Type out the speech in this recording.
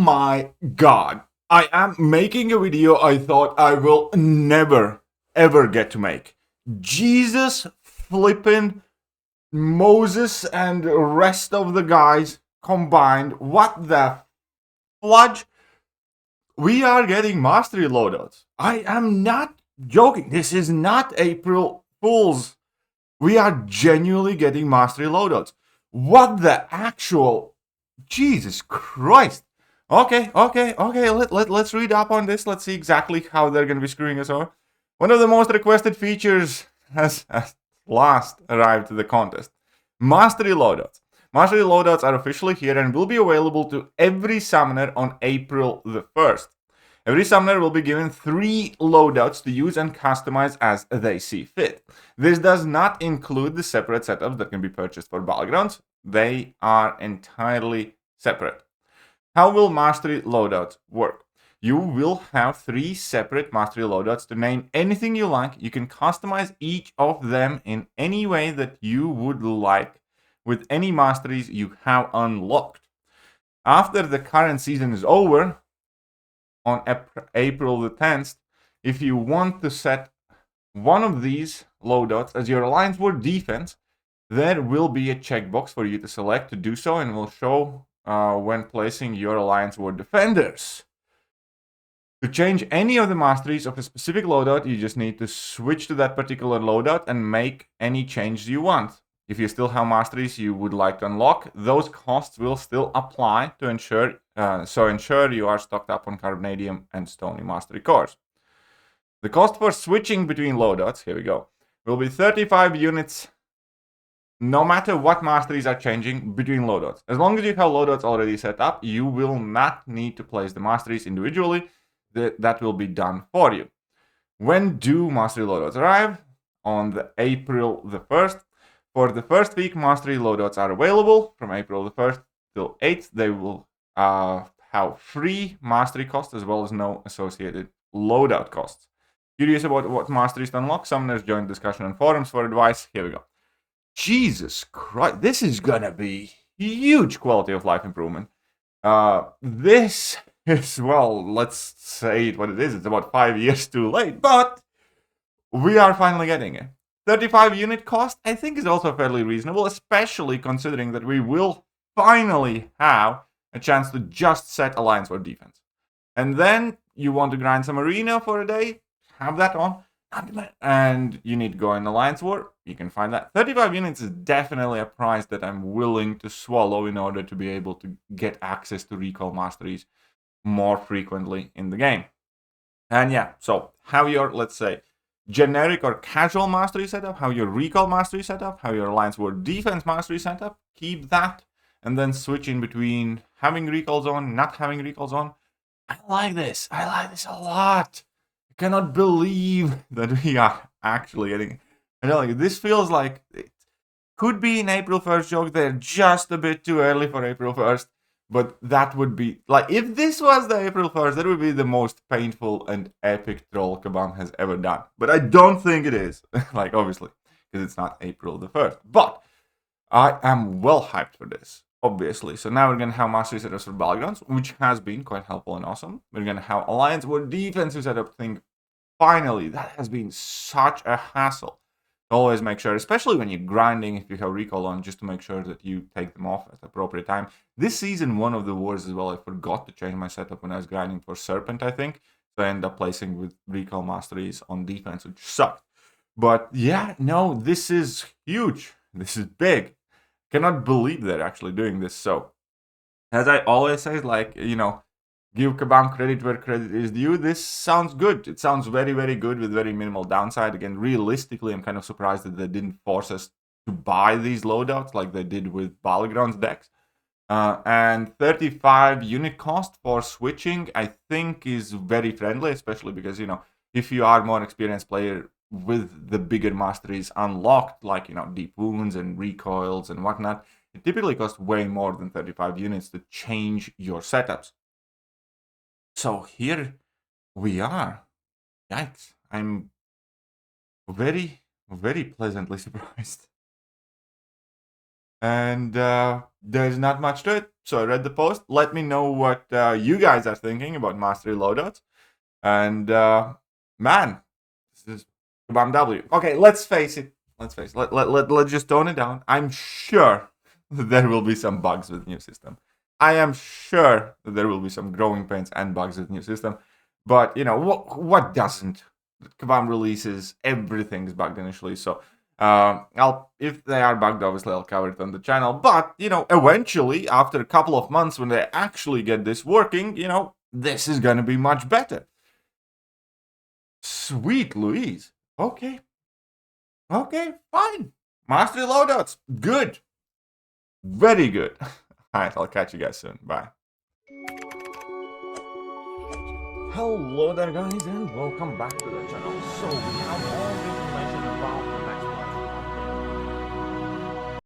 my god. I am making a video I thought I will never, ever get to make. Jesus flippin' Moses and the rest of the guys combined. What the fudge? We are getting mastery loadouts. I am not joking. This is not April Fool's. We are genuinely getting mastery loadouts. What the actual... Jesus Christ. Okay. Let's read up on this. Let's see exactly how they're going to be screwing us over. One of the most requested features has at last arrived to the contest. Mastery loadouts. Mastery loadouts are officially here and will be available to every summoner on April the 1st. Every summoner will be given 3 loadouts to use and customize as they see fit. This does not include the separate setups that can be purchased for Battlegrounds. They are entirely separate. How will mastery loadouts work? You will have 3 separate mastery loadouts to name anything you like. You can customize each of them in any way that you would like with any masteries you have unlocked. After the current season is over, on April the 10th, if you want to set one of these loadouts as your Alliance War defense, there will be a checkbox for you to select to do so, and will show when placing your Alliance War defenders. To change any of the masteries of a specific loadout, you just need to switch to that particular loadout and make any changes you want. If you still have masteries you would like to unlock, those costs will still apply to ensure you are stocked up on Carbonadium and Stony Mastery cores. The cost for switching between loadouts, here we go, will be 35 units no matter what masteries are changing between loadouts. As long as you have loadouts already set up, you will not need to place the masteries individually. That will be done for you. When do mastery loadouts arrive? On the April the 1st. For the first week, mastery loadouts are available. From April the 1st till 8th, they will have free mastery costs as well as no associated loadout costs. Curious about what masteries to unlock? Summoners join discussion on forums for advice. Here we go. Jesus Christ, this is gonna be huge quality of life improvement. This is, well, let's say it what it is. It's about 5 years too late, but we are finally getting it. 35 unit cost, I think, is also fairly reasonable, especially considering that we will finally have a chance to just set Alliance War defense. And then you want to grind some arena for a day, have that on, and you need to go in Alliance War, you can find that. 35 units is definitely a price that I'm willing to swallow in order to be able to get access to recall masteries more frequently in the game. And yeah, so how your, let's say, generic or casual mastery setup, how your recall mastery setup, how your Alliance War defense mastery setup, keep that, and then switch in between having recalls on, not having recalls on. I like this a lot. I cannot believe that we are actually getting, this feels like it could be an April 1st joke. They're just a bit too early for April 1st. But that would be, like, if this was the April 1st, that would be the most painful and epic troll Kabam has ever done. But I don't think it is, like, obviously, because it's not April the 1st. But I am well hyped for this, obviously. So now we're going to have mastery setups for Battlegrounds, which has been quite helpful and awesome. We're going to have Alliance War defensive setup thing. Finally, that has been such a hassle. Always make sure, especially when you're grinding, if you have recall on, just to make sure that you take them off at the appropriate time. This season, one of the wars as well, I forgot to change my setup when I was grinding for Serpent, I think. So I ended up placing with recall masteries on defense, which sucked. But yeah, no, this is huge. This is big. Cannot believe they're actually doing this. So, as I always say, like, give Kabam credit where credit is due. This sounds good. It sounds very, very good with very minimal downside. Again, realistically, I'm kind of surprised that they didn't force us to buy these loadouts like they did with Battlegrounds decks. And 35 unit cost for switching, I think, is very friendly, especially because, if you are a more experienced player with the bigger masteries unlocked, like, deep wounds and recoils and whatnot, it typically costs way more than 35 units to change your setups. So here we are. Yikes. I'm very, very pleasantly surprised. And there's not much to it. So I read the post. Let me know what you guys are thinking about Mastery Loadouts. And man, this is Kabam W. Okay, let's face it. Let's just tone it down. I'm sure that there will be some bugs with the new system. I am sure that there will be some growing pains and bugs with the new system. But, you know, what doesn't? Kabam releases, everything's bugged initially. So, if they are bugged, obviously I'll cover it on the channel. But, you know, eventually, after a couple of months, when they actually get this working, you know, this is going to be much better. Sweet Louise. Okay, fine. Mastery Loadouts. Good. Very good. Alright, I'll catch you guys soon. Bye. Hello there guys and welcome back to the channel. So we have all been